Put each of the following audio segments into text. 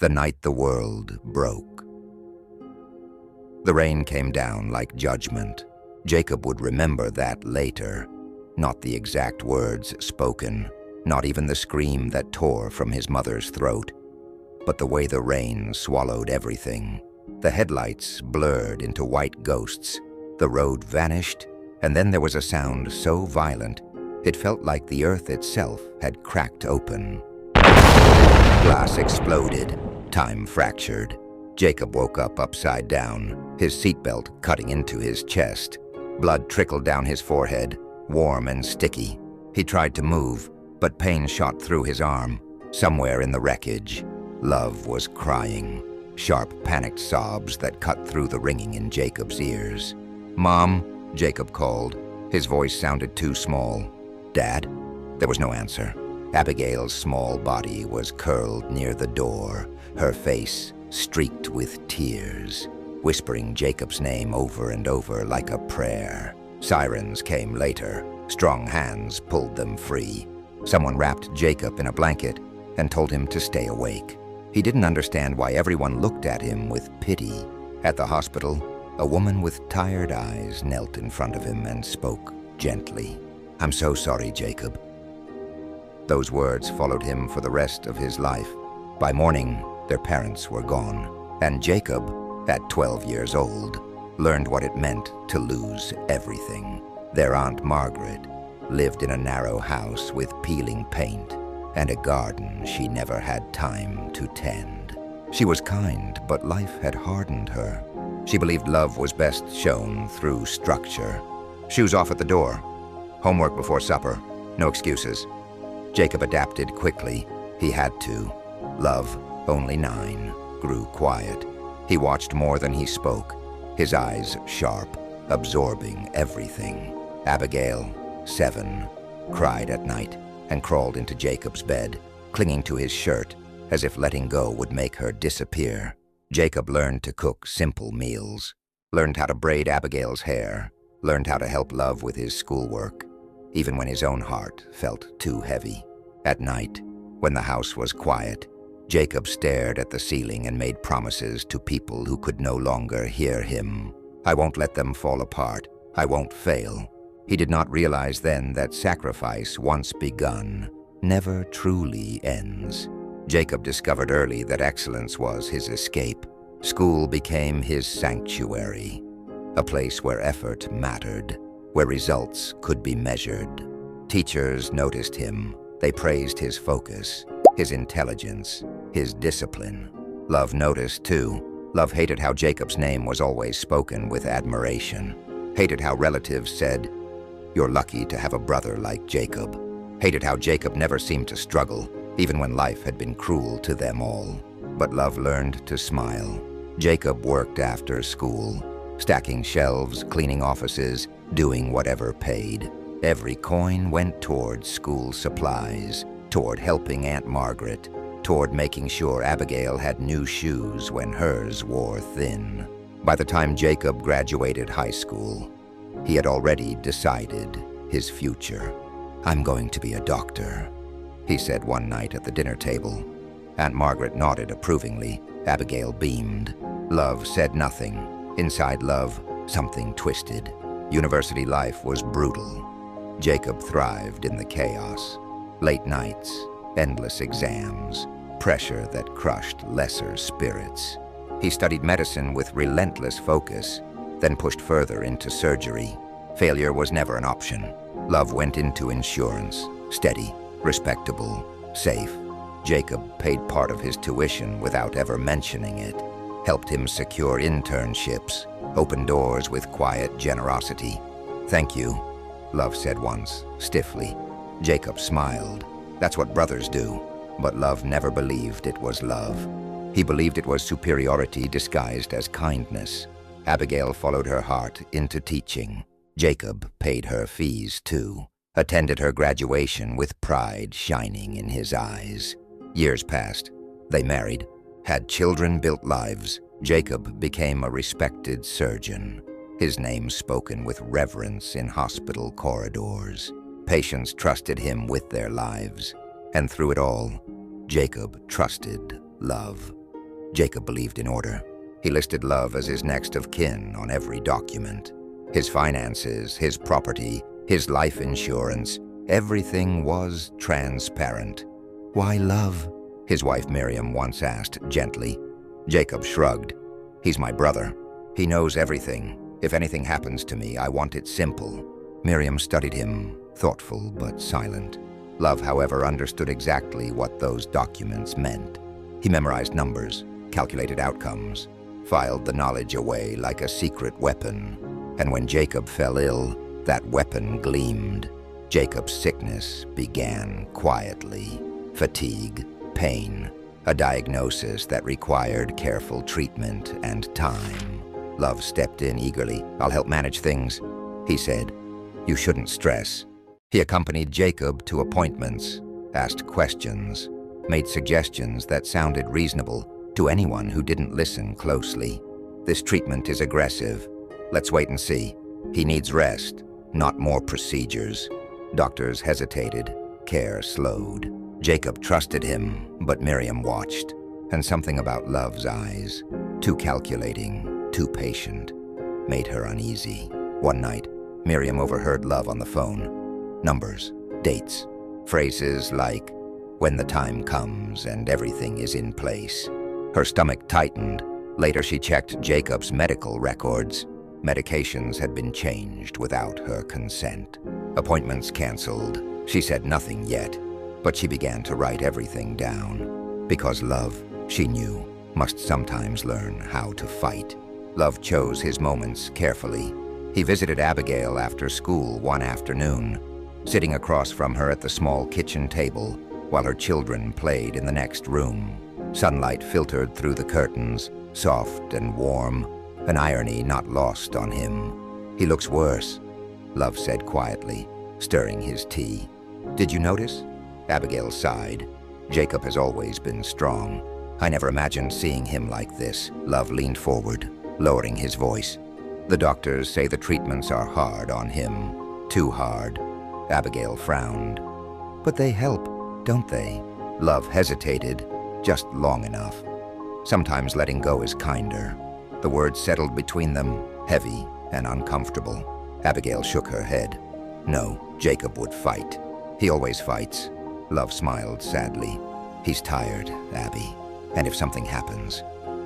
The night the world broke. The rain came down like judgment. Jacob would remember that later. Not the exact words spoken, not even the scream that tore from his mother's throat, but the way the rain swallowed everything. The headlights blurred into white ghosts. The road vanished, and then there was a sound so violent, it felt like the earth itself had cracked open. Glass exploded. Time fractured. Jacob woke up upside down, his seatbelt cutting into his chest. Blood trickled down his forehead, warm and sticky. He tried to move, but pain shot through his arm. Somewhere in the wreckage, Love was crying, sharp, panicked sobs that cut through the ringing in Jacob's ears. "Mom," Jacob called. His voice sounded too small. "Dad?" There was no answer. Abigail's small body was curled near the door, her face streaked with tears, whispering Jacob's name over and over like a prayer. Sirens came later. Strong hands pulled them free. Someone wrapped Jacob in a blanket and told him to stay awake. He didn't understand why everyone looked at him with pity. At the hospital, a woman with tired eyes knelt in front of him and spoke gently. "I'm so sorry, Jacob." Those words followed him for the rest of his life. By morning, their parents were gone, and Jacob, at 12 years old, learned what it meant to lose everything. Their Aunt Margaret lived in a narrow house with peeling paint and a garden she never had time to tend. She was kind, but life had hardened her. She believed love was best shown through structure. Shoes off at the door. Homework before supper. No excuses. Jacob adapted quickly. He had to. Love, only 9, grew quiet. He watched more than he spoke, his eyes sharp, absorbing everything. Abigail, 7, cried at night and crawled into Jacob's bed, clinging to his shirt as if letting go would make her disappear. Jacob learned to cook simple meals, learned how to braid Abigail's hair, learned how to help Love with his schoolwork, even when his own heart felt too heavy. At night, when the house was quiet, Jacob stared at the ceiling and made promises to people who could no longer hear him. "I won't let them fall apart. I won't fail." He did not realize then that sacrifice, once begun, never truly ends. Jacob discovered early that excellence was his escape. School became his sanctuary, a place where effort mattered, where results could be measured. Teachers noticed him. They praised his focus, his intelligence, his discipline. Love noticed too. Love hated how Jacob's name was always spoken with admiration. Hated how relatives said, "You're lucky to have a brother like Jacob." Hated how Jacob never seemed to struggle, even when life had been cruel to them all. But Love learned to smile. Jacob worked after school, stacking shelves, cleaning offices, doing whatever paid. Every coin went toward school supplies, toward helping Aunt Margaret, toward making sure Abigail had new shoes when hers wore thin. By the time Jacob graduated high school, he had already decided his future. "I'm going to be a doctor," he said one night at the dinner table. Aunt Margaret nodded approvingly. Abigail beamed. Love said nothing. Inside Love, something twisted. University life was brutal. Jacob thrived in the chaos. Late nights, endless exams, pressure that crushed lesser spirits. He studied medicine with relentless focus, then pushed further into surgery. Failure was never an option. Love went into insurance, steady, respectable, safe. Jacob paid part of his tuition without ever mentioning it, helped him secure internships, opened doors with quiet generosity. "Thank you," Love said once, stiffly. Jacob smiled. That's what brothers do. But Love never believed it was love. He believed it was superiority disguised as kindness. Abigail followed her heart into teaching. Jacob paid her fees too, attended her graduation with pride shining in his eyes. Years passed. They married, had children, built lives. Jacob became a respected surgeon, his name spoken with reverence in hospital corridors. Patients trusted him with their lives. And through it all, Jacob trusted Love. Jacob believed in order. He listed Love as his next of kin on every document. His finances, his property, his life insurance, everything was transparent. "Why Love?" his wife Miriam once asked gently. Jacob shrugged. "He's my brother. He knows everything. If anything happens to me, I want it simple." Miriam studied him, thoughtful but silent. Love, however, understood exactly what those documents meant. He memorized numbers, calculated outcomes, filed the knowledge away like a secret weapon. And when Jacob fell ill, that weapon gleamed. Jacob's sickness began quietly. Fatigue, pain, a diagnosis that required careful treatment and time. Love stepped in eagerly. "I'll help manage things," he said. "You shouldn't stress." He accompanied Jacob to appointments, asked questions, made suggestions that sounded reasonable to anyone who didn't listen closely. "This treatment is aggressive. Let's wait and see. He needs rest, not more procedures." Doctors hesitated. Care slowed. Jacob trusted him, but Miriam watched, and something about Love's eyes, too calculating, too patient, made her uneasy. One night, Miriam overheard Love on the phone. Numbers, dates, phrases like, "when the time comes and everything is in place." Her stomach tightened. Later she checked Jacob's medical records. Medications had been changed without her consent. Appointments canceled. She said nothing yet, but she began to write everything down. Because Love, she knew, must sometimes learn how to fight. Love chose his moments carefully. He visited Abigail after school one afternoon, sitting across from her at the small kitchen table while her children played in the next room. Sunlight filtered through the curtains, soft and warm, an irony not lost on him. "He looks worse," Love said quietly, stirring his tea. "Did you notice?" Abigail sighed. "Jacob has always been strong. I never imagined seeing him like this." Love leaned forward, lowering his voice. "The doctors say the treatments are hard on him. Too hard." Abigail frowned. "But they help, don't they?" Love hesitated, just long enough. Sometimes letting go is kinder. The words settled between them, heavy and uncomfortable. Abigail shook her head. "No, Jacob would fight. He always fights." Love smiled sadly. "He's tired, Abby, and if something happens,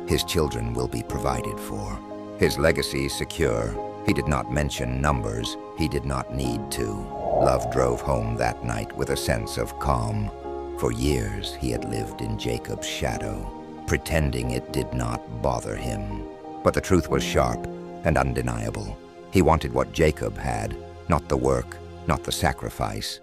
his children will be provided for. His legacy secure." He did not mention numbers. He did not need to. Love drove home that night with a sense of calm. For years, he had lived in Jacob's shadow, pretending it did not bother him. But the truth was sharp and undeniable. He wanted what Jacob had, not the work, not the sacrifice,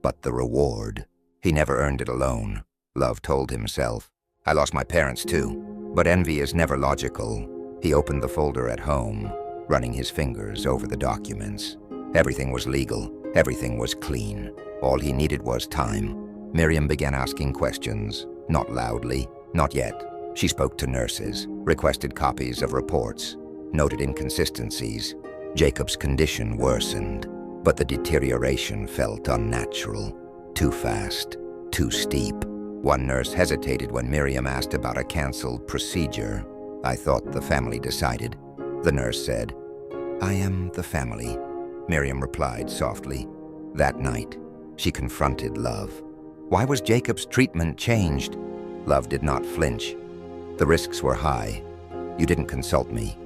but the reward. He never earned it alone, Love told himself. "I lost my parents too, but envy is never logical." He opened the folder at home, running his fingers over the documents. Everything was legal, everything was clean. All he needed was time. Miriam began asking questions, not loudly, not yet. She spoke to nurses, requested copies of reports, noted inconsistencies. Jacob's condition worsened, but the deterioration felt unnatural. Too fast, too steep. One nurse hesitated when Miriam asked about a canceled procedure. "I thought the family decided," the nurse said. "I am the family," Miriam replied softly. That night, she confronted Love. "Why was Jacob's treatment changed?" Love did not flinch. "The risks were high. You didn't consult me."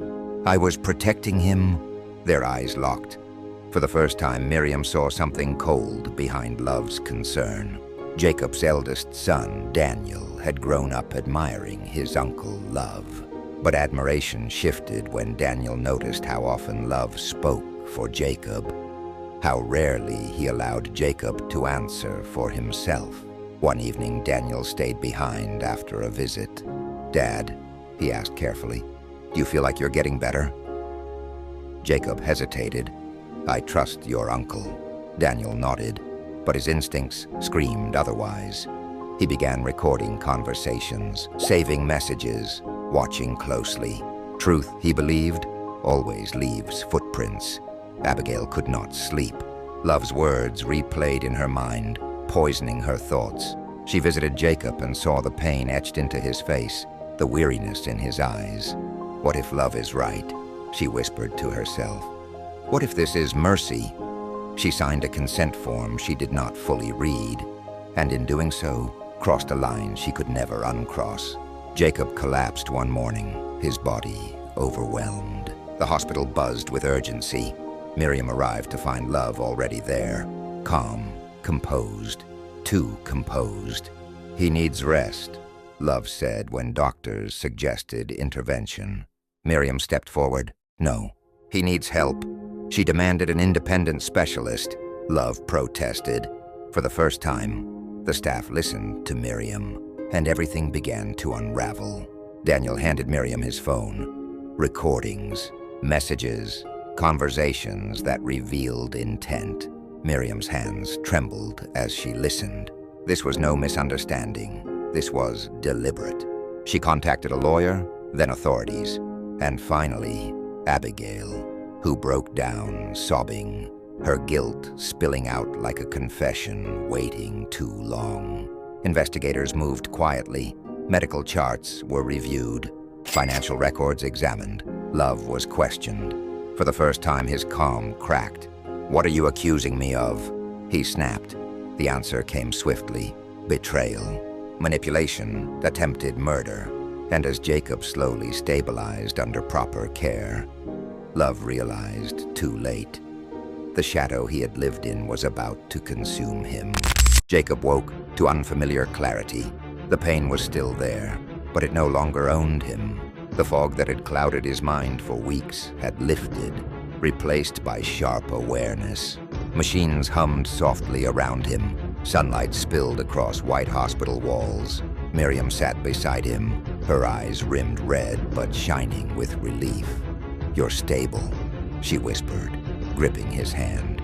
"I was protecting him." Their eyes locked. For the first time, Miriam saw something cold behind Love's concern. Jacob's eldest son, Daniel, had grown up admiring his uncle Love. But admiration shifted when Daniel noticed how often Love spoke for Jacob, how rarely he allowed Jacob to answer for himself. One evening, Daniel stayed behind after a visit. "Dad," he asked carefully, "do you feel like you're getting better?" Jacob hesitated. "I trust your uncle." Daniel nodded, but his instincts screamed otherwise. He began recording conversations, saving messages, watching closely. Truth, he believed, always leaves footprints. Abigail could not sleep. Love's words replayed in her mind, poisoning her thoughts. She visited Jacob and saw the pain etched into his face. the weariness in his eyes. What if love is right? She whispered to herself. What if this is mercy? She signed a consent form she did not fully read, and in doing so, crossed a line she could never uncross. Jacob collapsed one morning, his body overwhelmed. The hospital buzzed with urgency. Miriam arrived to find Love already there, calm, composed, too composed. He needs rest, Love said when doctors suggested intervention. Miriam stepped forward. No, he needs help. She demanded an independent specialist. Love protested. For the first time, the staff listened to Miriam, and everything began to unravel. Daniel handed Miriam his phone. Recordings, messages, conversations that revealed intent. Miriam's hands trembled as she listened. This was no misunderstanding. This was deliberate. She contacted a lawyer, then authorities, and finally, Abigail, who broke down, sobbing, her guilt spilling out like a confession waiting too long. Investigators moved quietly. Medical charts were reviewed. Financial records examined. Love was questioned. For the first time, his calm cracked. What are you accusing me of? He snapped. The answer came swiftly. Betrayal, manipulation, attempted murder. And as Jacob slowly stabilized under proper care, Love realized too late. The shadow he had lived in was about to consume him. Jacob woke to unfamiliar clarity. The pain was still there, but it no longer owned him. The fog that had clouded his mind for weeks had lifted, replaced by sharp awareness. Machines hummed softly around him. Sunlight spilled across white hospital walls. Miriam sat beside him, her eyes rimmed red but shining with relief. You're stable, she whispered, gripping his hand.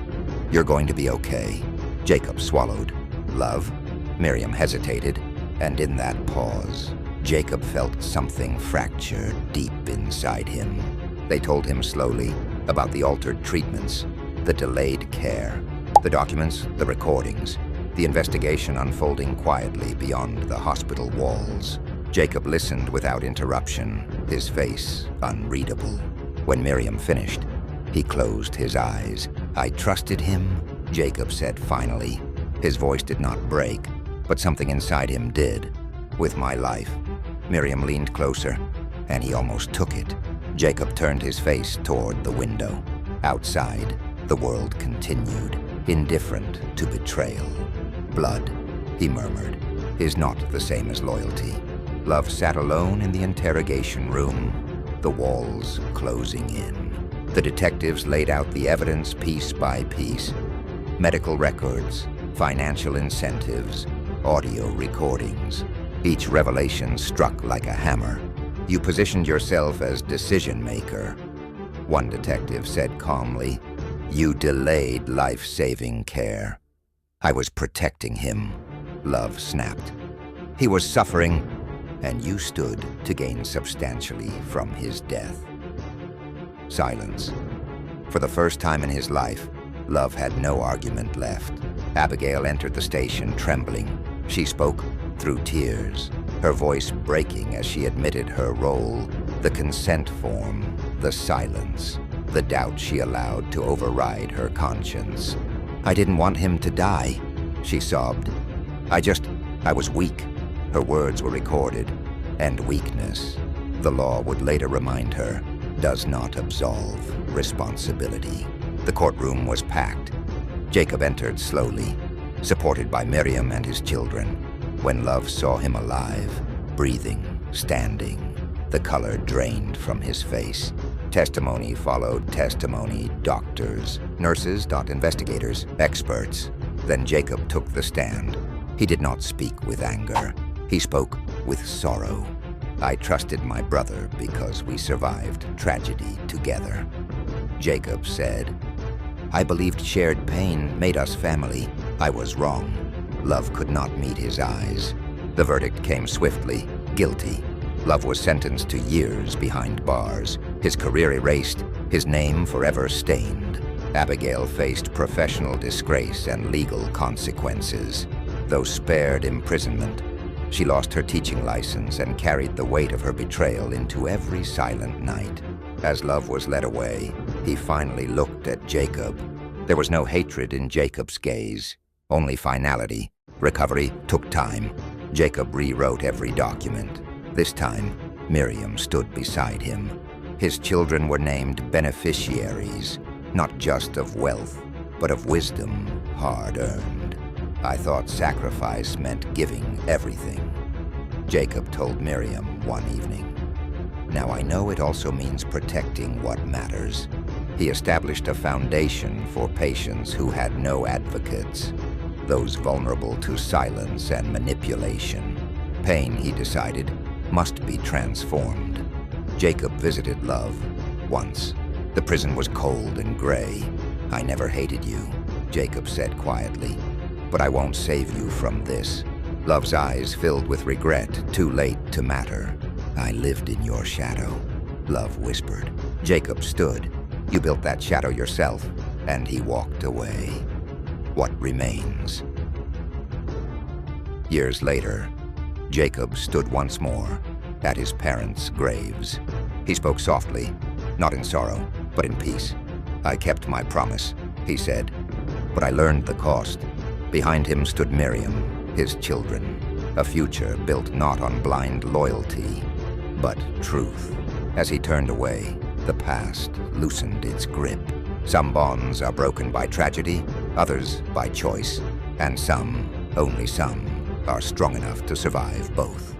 You're going to be okay. Jacob swallowed. Love? Miriam hesitated, and in that pause, Jacob felt something fracture deep inside him. They told him slowly about the altered treatments, the delayed care, the documents, the recordings, the investigation unfolding quietly beyond the hospital walls. Jacob listened without interruption, his face unreadable. When Miriam finished, he closed his eyes. I trusted him, Jacob said finally. His voice did not break, but something inside him did. With my life. Miriam leaned closer, and he almost took it. Jacob turned his face toward the window. Outside, the world continued, indifferent to betrayal. Blood, he murmured, is not the same as loyalty. Love sat alone in the interrogation room, the walls closing in. The detectives laid out the evidence piece by piece. Medical records, financial incentives, audio recordings. Each revelation struck like a hammer. You positioned yourself as decision maker. One detective said calmly, you delayed life-saving care. I was protecting him, Love snapped. He was suffering, and you stood to gain substantially from his death. Silence. For the first time in his life, Love had no argument left. Abigail entered the station trembling. She spoke through tears, her voice breaking as she admitted her role, the consent form, the silence, the doubt she allowed to override her conscience. I didn't want him to die, she sobbed. I was weak. Her words were recorded. And weakness, the law would later remind her, does not absolve responsibility. The courtroom was packed. Jacob entered slowly, supported by Miriam and his children. When Love saw him alive, breathing, standing, the color drained from his face. Testimony followed testimony, doctors, nurses, investigators, experts. Then Jacob took the stand. He did not speak with anger. He spoke with sorrow. I trusted my brother because we survived tragedy together. Jacob said, I believed shared pain made us family. I was wrong. Love could not meet his eyes. The verdict came swiftly, guilty. Love was sentenced to years behind bars, his career erased, his name forever stained. Abigail faced professional disgrace and legal consequences. Though spared imprisonment, She lost her teaching license and carried the weight of her betrayal into every silent night. As love was led away, he finally looked at Jacob. There was no hatred in Jacob's gaze, only finality. Recovery took time. Jacob rewrote every document. This time, Miriam stood beside him. His children were named beneficiaries, not just of wealth, but of wisdom hard-earned. I thought sacrifice meant giving everything. Jacob told Miriam one evening. Now I know it also means protecting what matters. He established a foundation for patients who had no advocates, those vulnerable to silence and manipulation. Pain, he decided, must be transformed. Jacob visited Love once. The prison was cold and gray. I never hated you, Jacob said quietly, but I won't save you from this. Love's eyes filled with regret, too late to matter. I lived in your shadow, Love whispered. Jacob stood. You built that shadow yourself, and he walked away. What remains? Years later, Jacob stood once more at his parents' graves. He spoke softly, not in sorrow, but in peace. I kept my promise, he said, but I learned the cost. Behind him stood Miriam, his children, a future built not on blind loyalty, but truth. As he turned away, the past loosened its grip. Some bonds are broken by tragedy, others by choice, and some, only some, are strong enough to survive both.